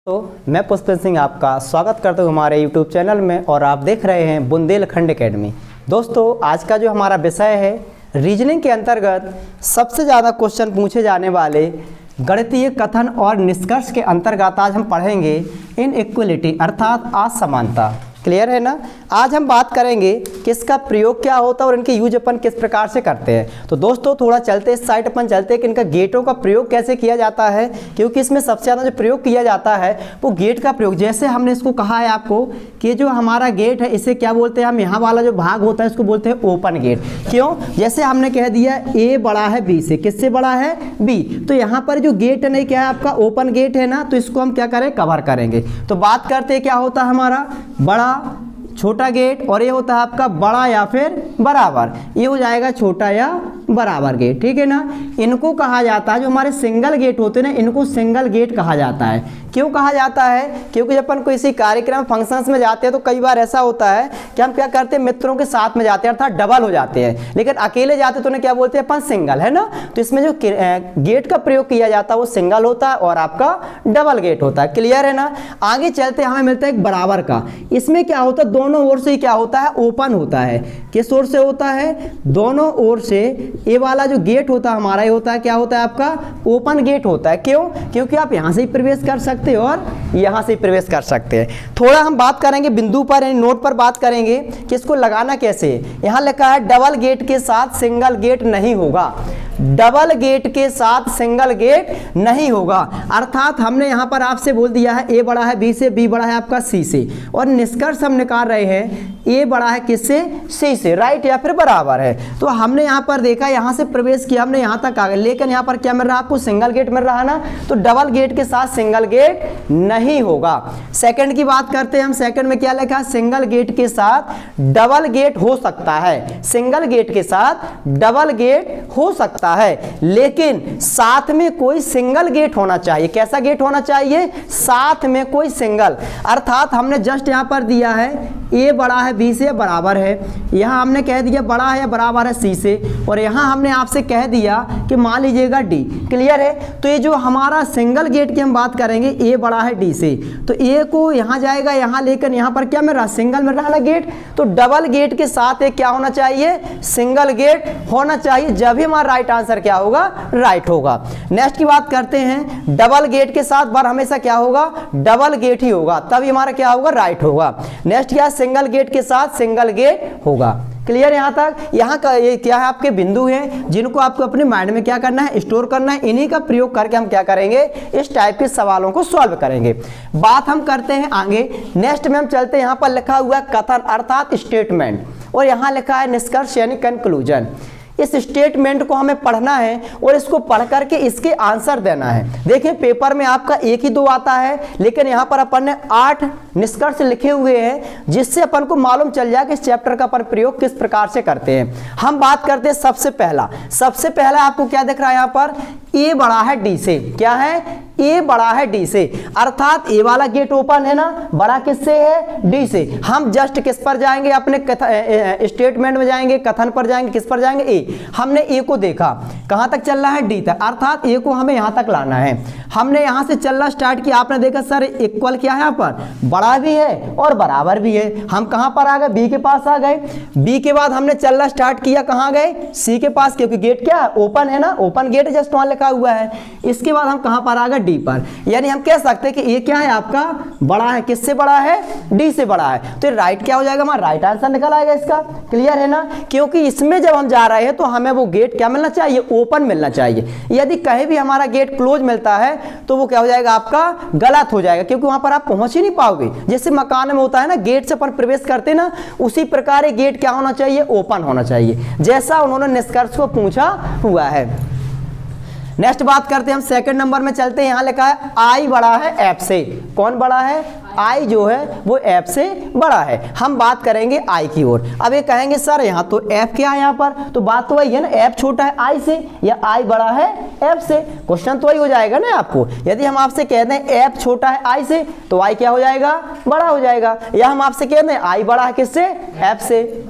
तो मैं पुष्पेंद्र सिंह आपका स्वागत करता हूँ हमारे YouTube चैनल में और आप देख रहे हैं बुंदेलखंड एकेडमी। दोस्तों आज का जो हमारा विषय है रीजनिंग के अंतर्गत सबसे ज़्यादा क्वेश्चन पूछे जाने वाले गणितीय कथन और निष्कर्ष के अंतर्गत आज हम पढ़ेंगे इनइक्वलिटी अर्थात असमानता। क्लियर है ना। आज हम बात करेंगे कि इसका प्रयोग क्या होता है और इनके यूज अपन किस प्रकार से करते हैं। तो दोस्तों थोड़ा चलते इस साइड अपन चलते हैं कि इनका गेटों का प्रयोग कैसे किया जाता है, क्योंकि इसमें सबसे ज़्यादा जो प्रयोग किया जाता है वो गेट का प्रयोग। जैसे हमने इसको कहा है आपको कि जो हमारा गेट है इसे क्या बोलते हैं हम, यहाँ वाला जो भाग होता है इसको बोलते हैं ओपन गेट। क्यों? जैसे हमने कह दिया ए बड़ा है बी से, किससे बड़ा है बी, तो यहाँ पर जो गेट है नहीं क्या है आपका ओपन गेट है ना, तो इसको हम क्या करें कवर करेंगे। तो बात करते हैं क्या होता है हमारा बड़ा छोटा गेट और ये होता है आपका बड़ा या फिर बराबर, ये हो जाएगा छोटा या बराबर गेट। ठीक है ना। इनको कहा जाता है जो हमारे सिंगल गेट होते हैं ना, इनको सिंगल गेट कहा जाता है। क्यों कहा जाता है? क्योंकि जब अपन किसी कार्यक्रम फंक्शंस में जाते हैं तो कई बार ऐसा होता है कि हम क्या करते हैं मित्रों के साथ में जाते हैं अर्थात डबल हो जाते हैं, लेकिन अकेले जाते तो उन्हें क्या बोलते हैं अपन सिंगल, है ना। तो इसमें जो गेट का प्रयोग किया जाता है वो सिंगल होता है और आपका डबल गेट होता है। क्लियर है ना। आगे चलते हमें मिलता है एक बराबर का। इसमें क्या होता है दोनों ओर से क्या होता है ओपन होता है। किस ओर से होता है? दोनों ओर से। ये वाला जो गेट होता है हमारा ये होता है क्या होता है आपका ओपन गेट होता है। क्यों? क्योंकि आप यहां से ही प्रवेश कर सकते हैं और यहां से प्रवेश कर सकते हैं। थोड़ा हम बात करेंगे बिंदु पर यानी नोट पर बात करेंगे कि इसको लगाना कैसे है। यहां लिखा है डबल गेट के साथ सिंगल गेट नहीं होगा। डबल गेट के साथ सिंगल गेट नहीं होगा अर्थात हमने यहां पर आपसे बोल दिया है ए बड़ा है बी से, बी बड़ा है आपका सी से, और निष्कर्ष हम निकाल रहे हैं ए बड़ा है किससे सी से, राइट या फिर बराबर है। तो हमने यहां पर देखा यहां से प्रवेश किया हमने यहां तक आ गए, लेकिन यहां पर क्या मिल रहा है आपको सिंगल गेट मिल रहा है ना, तो डबल गेट के साथ सिंगल गेट नहीं होगा। सेकंड की बात करते हैं हम। सेकंड में क्या लिखा है सिंगल गेट के साथ डबल गेट हो सकता है। सिंगल गेट के साथ डबल गेट हो सकता है, लेकिन साथ में कोई सिंगल गेट होना चाहिए। कैसा गेट होना चाहिए? साथ में कोई सिंगल। अर्थात हमने जस्ट यहां पर दिया है ए बड़ा है बी से बराबर है, यहां हमने कह दिया बड़ा है बराबर है सी से, और यहां हमने आपसे कह दिया कि मान लीजिएगा डी। क्लियर है। तो ये जो हमारा सिंगल गेट की हम बात करेंगे ए बड़ा है डी से, तो ए को यहां जाएगा यहां, लेकिन यहां पर क्या मिल रहा सिंगल मिल रहा है ना गेट, तो डबल गेट के साथ एक क्या होना चाहिए सिंगल गेट होना चाहिए, जब ही हमारा राइट आंसर क्या होगा राइट होगा। नेक्स्ट की बात करते हैं डबल गेट के साथ बार हमेशा क्या होगा डबल गेट ही होगा, तभी हमारा क्या होगा राइट होगा। नेक्स्ट क्या सिंगल गेट के साथ सिंगल गेट होगा। क्लियर यहां तक। यहां का ये क्या है आपके बिंदु हैं जिनको आपको अपने माइंड में क्या करना है स्टोर करना है। इन्हीं का प्रयोग करके हम क्या करेंगे इस टाइप के सवालों को सॉल्व करेंगे। बात हम करते हैं आगे। नेक्स्ट में हम चलते हैं यहां पर लिखा हुआ है कथन अर्थात स्टेटमेंट, और यहां लिखा है निष्कर्ष यानी कंक्लूजन। इस स्टेटमेंट को हमें पढ़ना है और इसको पढ़ करके इसके आंसर देना है। देखिए पेपर में आपका एक ही दो आता है, लेकिन यहाँ पर अपन ने 8 निष्कर्ष लिखे हुए हैं, जिससे अपन को मालूम चल जाए कि इस चैप्टर का अपन प्रयोग किस प्रकार से करते हैं। हम बात करते हैं सबसे पहला आपको क्या दिख रहा है यहाँ पर ए बड़ा है डी से। क्या है? ए बड़ा है डी से, अर्थात ए वाला गेट ओपन है ना, बड़ा किससे है डी से। हम जस्ट किस पर जाएंगे अपने स्टेटमेंट में जाएंगे, कथन पर जाएंगे, किस पर जाएंगे ए। हमने ए को देखा कहां तक चल रहा है डी तक, अर्थात ए को हमें यहां तक लाना है। हमने यहां से चलना स्टार्ट किया, आपने देखा सर इक्वल क्या है यहाँ पर बड़ा भी है और बराबर भी है। हम कहां पर आ गए बी के पास आ गए। बी के बाद हमने चलना स्टार्ट किया कहां गए सी के पास, क्योंकि गेट क्या ओपन है ना, ओपन गेट जस्ट वहां लिखा हुआ है। इसके बाद हम कहां पर आ गए डी पर, यानी हम कह सकते हैं कि ये क्या है आपका बड़ा है। किससे बड़ा है? डी से बड़ा है। तो राइट क्या हो जाएगा हमारा राइट आंसर निकल आएगा इसका। क्लियर है ना। क्योंकि इसमें जब हम जा रहे हैं तो हमें वो गेट क्या मिलना चाहिए ओपन मिलना चाहिए। यदि कहीं भी हमारा गेट क्लोज मिलता है तो वो क्या हो जाएगा आपका गलत हो जाएगा, क्योंकि वहां पर आप पहुंच ही नहीं पाओगे। जैसे मकान में होता है ना गेट से अपन प्रवेश करते ना, उसी प्रकार गेट क्या होना चाहिए ओपन होना चाहिए, जैसा उन्होंने निष्कर्ष को पूछा हुआ है। नेक्स्ट बात करते हैं हम सेकंड नंबर में चलते हैं। यहां लिखा है आई बड़ा है एफ से। कौन बड़ा है? आई जो है वो एफ से बड़ा है। हम बात करेंगे आई की ओर। अब ये कहेंगे सर यहाँ तो एफ क्या है यहाँ पर, तो बात तो वही है ना, एफ छोटा है आई से या आई बड़ा है एफ से। क्वेश्चन तो वही हो जाएगा ना आपको। यदि हम आपसे कहते हैं एफ छोटा है आई से तो आई क्या हो जाएगा बड़ा हो जाएगा, या हम आपसे कहते हैं आई बड़ा है किससे एफ से।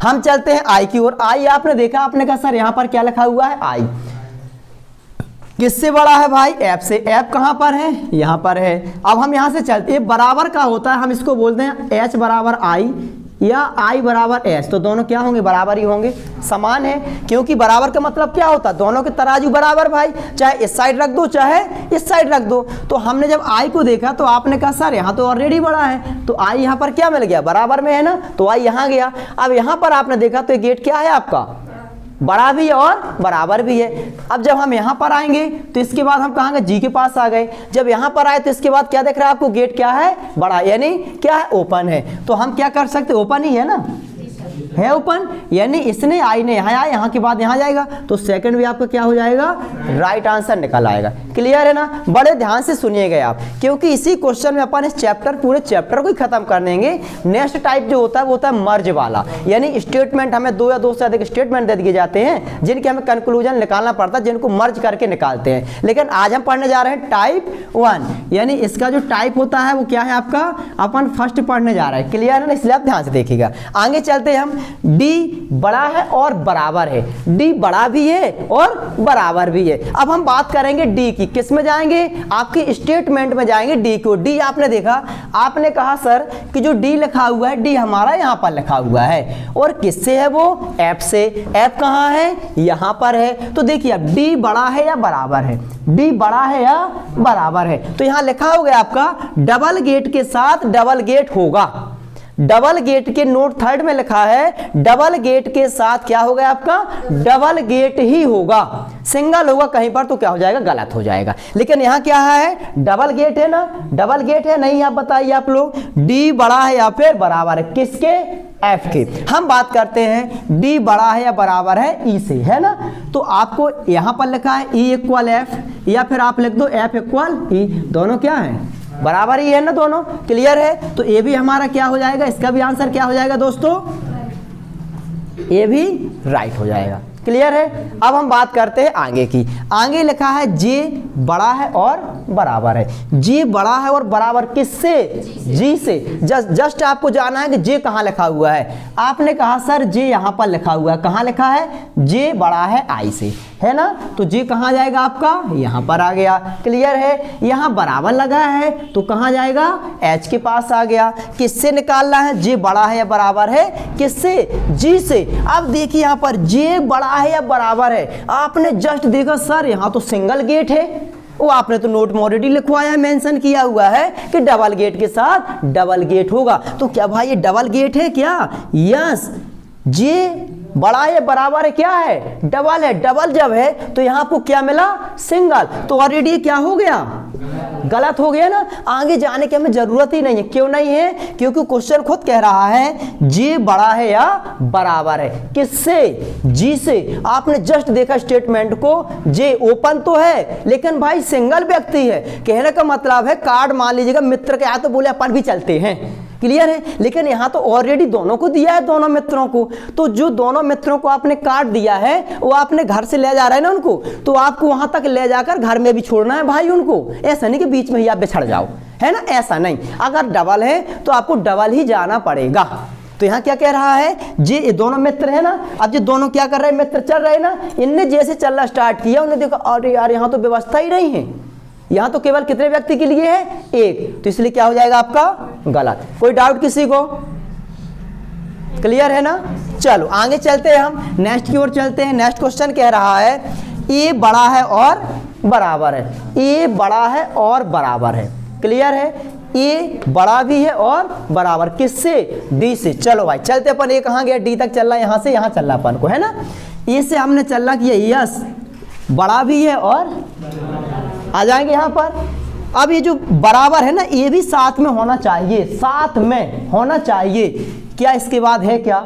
हम चलते हैं आई की ओर। आई आपने देखा, आपने कहा सर यहाँ पर क्या लिखा हुआ है आई। किससे बड़ा है भाई? एफ से। एफ कहाँ पर है? यहाँ पर है। अब हम यहाँ से चलते, ये बराबर का होता है, हम इसको बोलते हैं एच बराबर आई या आई बराबर एच, तो दोनों क्या होंगे? बराबर ही होंगे, समान है। क्योंकि बराबर का मतलब क्या होता है? दोनों के तराजू बराबर भाई, चाहे इस साइड रख दो चाहे इस साइड रख दो। तो हमने जब आई को देखा तो आपने कहा सर यहाँ तो ऑलरेडी बड़ा है, तो आई यहाँ पर क्या मिल गया? बराबर में है ना, तो आई यहाँ गया। अब यहाँ पर आपने देखा तो ये गेट क्या है आपका? बड़ा भी है और बराबर भी है। अब जब हम यहाँ पर आएंगे तो इसके बाद हम कहांगे? जी के पास आ गए। जब यहाँ पर आए तो इसके बाद क्या देख रहा है आपको? गेट क्या है? बड़ा, यानी क्या है? ओपन है। तो हम क्या कर सकते? ओपन ही है ना, है ओपन, यानी इसने आई ने यहाँ आया, यहाँ के बाद यहाँ जाएगा, तो सेकंड भी आपका क्या हो जाएगा? राइट आंसर निकल आएगा। क्लियर है ना? बड़े ध्यान से सुनिएगा आप, क्योंकि इसी क्वेश्चन में अपन इस चैप्टर, पूरे चैप्टर को ही खत्म कर देंगे। नेक्स्ट टाइप जो होता है वो होता है मर्ज वाला, यानी स्टेटमेंट, हमें 2 या 2 से अधिक स्टेटमेंट दे दिए जाते हैं जिनके हमें कंक्लूजन निकालना पड़ता है, जिनको मर्ज करके निकालते हैं। लेकिन आज हम पढ़ने जा रहे हैं टाइप 1, यानी इसका जो टाइप होता है वो क्या है आपका? अपन फर्स्ट पढ़ने जा रहे हैं। क्लियर है ना? इसलिए आप ध्यान से देखिएगा। आगे चलते हैं हम। डी बड़ा है और बराबर है। डी बड़ा भी है और बराबर भी है। अब हम बात करेंगे डी की। किस में जाएंगे? आपके स्टेटमेंट में जाएंगे डी को। डी आपने देखा, आपने कहा सर कि जो डी लिखा हुआ है, डी हमारा यहाँ पर लिखा हुआ है, और किससे है वो? एफ से। एफ कहाँ है? यहाँ पर है। तो देखिए अब डी बड़ा है या बराबर है? डी बड़ा है या बराबर है? तो यहाँ लिखा हो गया आपका डबल गेट के साथ डबल गेट होगा। डबल गेट के नोट 3 में लिखा है डबल गेट के साथ क्या हो गया आपका? डबल गेट ही होगा। सिंगल होगा कहीं पर तो क्या हो जाएगा? गलत हो जाएगा। लेकिन यहाँ क्या है? डबल गेट है ना? डबल गेट है नहीं? आप बताइए आप लोग, डी बड़ा है या फिर बराबर है? किसके? एफ के। हम बात करते हैं डी बड़ा है या बराबर है ई से, है ना? तो आपको यहाँ पर लिखा है ई इक्वल एफ, या फिर आप लिख दो एफ इक्वल ई। दोनों क्या है? बराबर ही है ना दोनों। क्लियर है? तो ये भी हमारा क्या हो जाएगा? इसका भी आंसर क्या हो जाएगा दोस्तों? ये भी राइट हो जाएगा। क्लियर है? अब हम बात करते हैं आगे की। आगे लिखा है जे बड़ा है और बराबर है। जे बड़ा है और बराबर किससे? जी से। जस्ट आपको जाना है कि जे कहाँ लिखा हुआ है। आपने कहा सर जे यहाँ पर लिखा हुआ है। कहाँ लिखा है? जे बड़ा है आई से, है ना? तो जे कहाँ जाएगा आपका? यहाँ पर आ गया। क्लियर है? यहाँ बराबर लगा है तो कहाँ जाएगा? एच के पास आ गया। किससे निकालना है? जे बड़ा है या बराबर है? किससे? जी से। अब देखिए यहाँ पर जे बड़ा है या बराबर है। आपने जस्ट देखा सर यहाँ तो सिंगल गेट है, वो आपने तो नोट में ऑलरेडी लिखवाया है, मेंशन किया हुआ है कि डबल गेट के साथ डबल गेट होगा। तो क्या भाई ये डबल गेट है क्या? यस। जे बड़ा है बराबर है? क्या है? डबल है। डबल जब है तो यहाँ आपको क्या मिला? सिंगल। तो ऑलरेडी क्या हो गया? गलत हो गया ना? आगे जाने की हमें जरूरत ही नहीं है। क्यों नहीं है? क्योंकि क्वेश्चन खुद कह रहा है जे बड़ा है या बराबर है। किससे? जी से। आपने जस्ट देखा स्टेटमेंट को, जे ओपन तो है लेकिन भाई सिंगल व्यक्ति है। कहने का मतलब है कार्ड मान लीजिएगा मित्र के आया तो बोले अपन भी चलते हैं। क्लियर है? लेकिन यहाँ तो ऑलरेडी दोनों को दिया है, दोनों मित्रों को। तो जो दोनों मित्रों को आपने कार्ड दिया है वो आपने घर से ले जा रहे हैं ना उनको, तो आपको वहां तक ले जाकर घर में भी छोड़ना है भाई उनको। ऐसा नहीं कि बीच में ही आप बिछड़ जाओ, है ना? ऐसा नहीं। अगर डबल है तो आपको डबल ही जाना पड़ेगा। तो यहाँ क्या कह रहा है? जे ये दोनों मित्र है ना। अब ये दोनों क्या कर रहे हैं? मित्र चल रहे हैं ना। इनने जैसे चलना स्टार्ट किया उन्हें देखा अरे यार यहाँ तो व्यवस्था ही नहीं है, यहाँ तो केवल कितने व्यक्ति के लिए है? एक। तो इसलिए क्या हो जाएगा आपका? गलत। कोई डाउट किसी को? क्लियर है ना? चलो आगे चलते हैं, हम नेक्स्ट की ओर चलते हैं। नेक्स्ट क्वेश्चन कह रहा है ए बड़ा है और बराबर है। ए बड़ा है और बराबर है। क्लियर है? ए बड़ा भी है और बराबर किससे? डी से। चलो भाई चलते अपन। ए कहाँ गया? डी तक चल रहा है, यहाँ से यहाँ चल रहा अपन को, है ना? ए से हमने चलना किया, यस बड़ा भी है और आ जाएंगे यहाँ पर। अब ये जो बराबर है ना, ये भी साथ में होना चाहिए, साथ में होना चाहिए। क्या इसके बाद है? क्या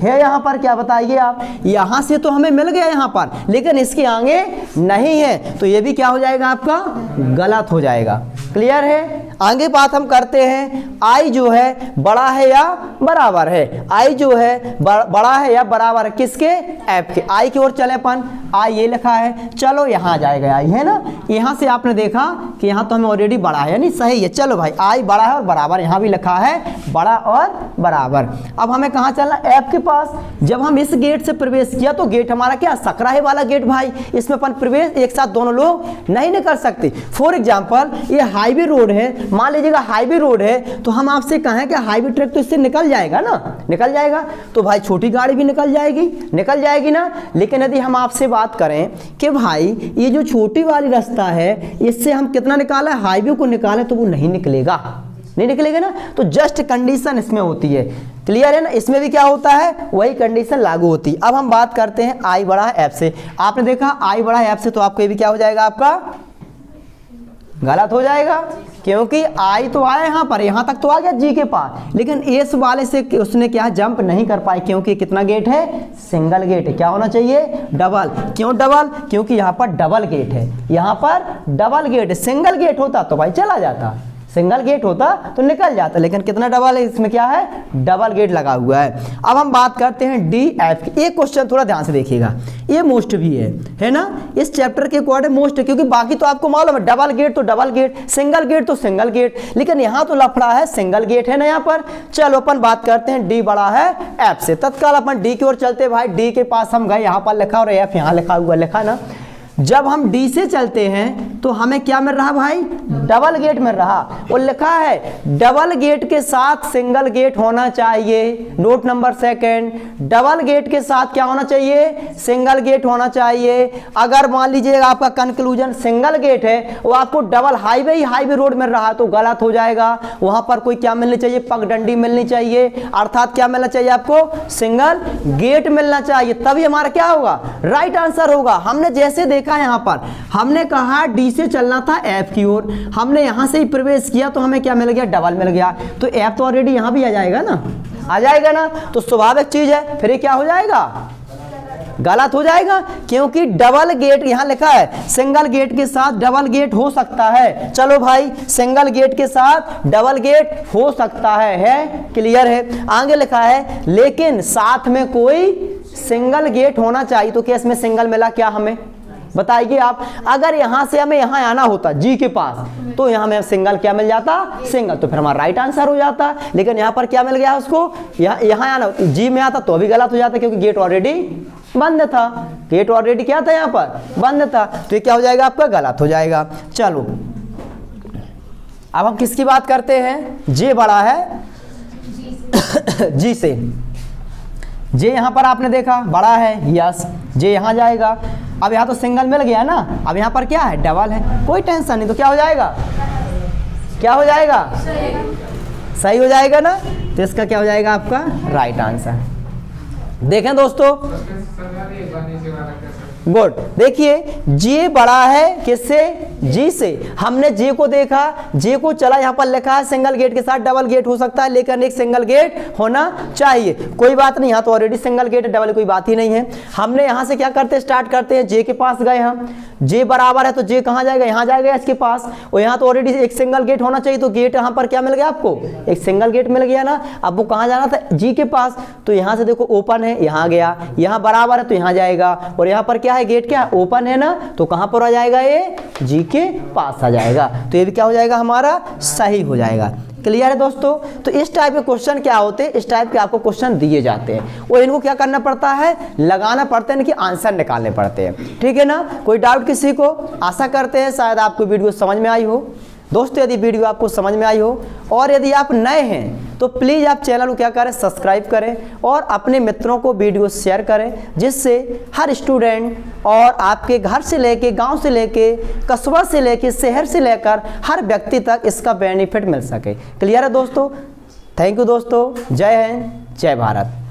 है यहाँ पर? क्या बताइए आप? यहाँ से तो हमें मिल गया यहाँ पर, लेकिन इसके आगे नहीं है, तो ये भी क्या हो जाएगा आपका? गलत हो जाएगा। क्लियर है? आगे बात हम करते हैं आई जो है बड़ा है या बराबर है, आई जो है बड़ा है या बराबर है किसके, एफ के। आई की ओर चले अपन, आई ये लिखा है, चलो यहाँ आ जाएगा आई, है ना। यहाँ से आपने देखा कि यहाँ तो हमें ऑलरेडी बड़ा है, यानी सही है। चलो भाई आई बड़ा है और बराबर, यहाँ भी लिखा है बड़ा और बराबर। अब हमें कहाँ चलना, एफ के पास। जब हम इस गेट से प्रवेश किया तो गेट हमारा क्या, सकराहे वाला गेट भाई, इसमें अपन प्रवेश एक साथ दोनों लोग नहीं कर सकते। फॉर एग्जाम्पल ये हाईवे रोड है, मान लीजिएगा हाईवे रोड है, तो हम आपसे कहें कि हाईवे ट्रैक तो इससे निकल जाएगा ना, निकल जाएगा, तो भाई छोटी गाड़ी भी निकल जाएगी ना। लेकिन यदि हम आपसे बात करें कि भाई ये जो छोटी वाली रास्ता है इससे हम कितना निकाला है, हाईवे को निकाले, तो वो नहीं निकलेगा ना। तो जस्ट कंडीशन इसमें होती है, क्लियर है ना। इसमें भी क्या होता है, वही कंडीशन लागू होती है। अब हम बात करते हैं आई बड़ा है एफ से। आपने देखा आई बड़ा है एफ से, तो आपको ये भी क्या हो जाएगा, आपका गलत हो जाएगा, क्योंकि आई तो आया यहाँ पर, यहाँ तक तो आ गया जी के पास, लेकिन एस वाले से उसने क्या जंप नहीं कर पाई, क्योंकि कितना गेट है, सिंगल गेट है। क्या होना चाहिए, डबल। क्यों डबल, क्योंकि यहाँ पर डबल गेट है, यहाँ पर डबल गेट है। सिंगल गेट होता तो भाई चला जाता, सिंगल गेट होता तो निकल जाता, लेकिन कितना डबल है, इसमें क्या है, डबल गेट लगा हुआ है। अब हम बात करते हैं डी एफ की। एक क्वेश्चन थोड़ा ध्यान से देखिएगा, ये मोस्ट भी है ना, इस चैप्टर के अकॉर्डिंग मोस्ट है, क्योंकि बाकी तो आपको मालूम है डबल गेट तो डबल गेट, सिंगल गेट तो सिंगल गेट, लेकिन यहाँ तो लफड़ा है, सिंगल गेट है ना यहाँ पर। चलो अपन बात करते हैं डी बड़ा है एफ से। तत्काल अपन डी की ओर चलते, भाई डी के पास हम गए, यहाँ पर लिखा और एफ यहाँ लिखा हुआ, लिखा ना। जब हम डी से चलते हैं तो हमें क्या मिल रहा भाई, डबल गेट मिल रहा, और लिखा है डबल गेट के साथ सिंगल गेट होना चाहिए। Note number second, double gate के साथ क्या होना चाहिए, सिंगल गेट होना चाहिए। अगर मान लीजिए आपका कंक्लूजन सिंगल गेट है, वो आपको डबल हाईवे रोड मिल रहा है, तो गलत हो जाएगा। वहां पर कोई क्या मिलनी चाहिए, पगडंडी मिलनी चाहिए, अर्थात क्या मिलना चाहिए आपको, सिंगल गेट मिलना चाहिए, तभी हमारा क्या होगा, राइट आंसर होगा। हमने जैसे यहाँ पर हमने कहा डी से चलना था एफ की ओर, हमने यहां से ही प्रवेश किया तो हमें क्या मिल गया, डबल मिल गया, तो एफ तो ऑलरेडी यहां भी आ जाएगा ना, तो स्वाभाविक चीज है, फिर ये क्या हो जाएगा, गलत हो जाएगा, क्योंकि डबल गेट यहां लिखा है, सिंगल गेट के साथ डबल गेट हो सकता है। चलो भाई सिंगल गेट के साथ डबल गेट हो सकता है क्लियर है। आगे लिखा है लेकिन साथ में कोई सिंगल गेट होना चाहिए, तो क्या इसमें सिंगल मिला क्या, हमें बताइए आप। अगर यहां से हमें यहां आना होता जी के पास, तो यहां में सिंगल क्या मिल जाता, सिंगल, तो फिर हमारा राइट आंसर हो जाता। लेकिन यहां पर क्या मिल गया उसको, यहां आना जी में आता तो भी गलत हो जाता, क्योंकि गेट ऑलरेडी बंद था, गेट ऑलरेडी क्या था, यहां पर बंद था, तो ये क्या हो जाएगा आपका, गलत हो जाएगा। चलो अब हम किसकी बात करते हैं, जे बड़ा है जी से। जे यहां पर आपने देखा बड़ा है, यस, जे यहां जाएगा। अब यहाँ तो सिंगल मिल गया ना, अब यहाँ पर क्या है, डबल है, कोई टेंशन नहीं, तो क्या हो जाएगा, क्या हो जाएगा, सही हो जाएगा ना। तो इसका क्या हो जाएगा आपका राइट आंसर। देखें दोस्तों, गुड, देखिए जे बड़ा है किससे, जी से। हमने जे को देखा, जे को चला, यहाँ पर लिखा है सिंगल गेट के साथ डबल गेट हो सकता है, लेकिन एक सिंगल गेट होना चाहिए। कोई बात नहीं, यहाँ तो ऑलरेडी सिंगल गेट है, डबल कोई बात ही नहीं है। हमने यहाँ से क्या करते, स्टार्ट करते हैं, जे के पास गए हम, जे बराबर है तो जे कहाँ जाएगा, यहाँ जाएगा इसके पास, और यहाँ तो ऑलरेडी एक सिंगल गेट होना चाहिए, तो गेट यहाँ पर क्या मिल गया आपको, एक सिंगल गेट मिल गया ना। अब वो कहाँ जाना था, जी के पास, तो यहाँ से देखो ओपन है, यहाँ गया, यहाँ बराबर है तो यहाँ जाएगा, और यहाँ पर क्या है, गेट क्या ओपन है ना, तो कहां पर आ जाएगा, ये जी के पास आ जाएगा, तो ये भी क्या हो जाएगा हमारा, सही हो जाएगा। क्लियर है दोस्तों। तो इस टाइप के क्वेश्चन क्या होते हैं, इस टाइप के आपको क्वेश्चन दिए जाते हैं और इनको क्या करना पड़ता है, लगाना पड़ता है, इनके आंसर निकालने पड़ते हैं। ठीक है ना, कोई डाउट किसी को, आशा करते हैं शायद आपको वीडियो समझ में आई हो। दोस्तों यदि वीडियो आपको समझ में आई हो और यदि आप नए हैं तो प्लीज़ आप चैनल को क्या करें, सब्सक्राइब करें और अपने मित्रों को वीडियो शेयर करें, जिससे हर स्टूडेंट और आपके घर से लेके, गांव से लेके, कस्बा से लेके, शहर से लेकर हर व्यक्ति तक इसका बेनिफिट मिल सके। क्लियर है दोस्तों। थैंक यू दोस्तों, जय हिंद, जय भारत।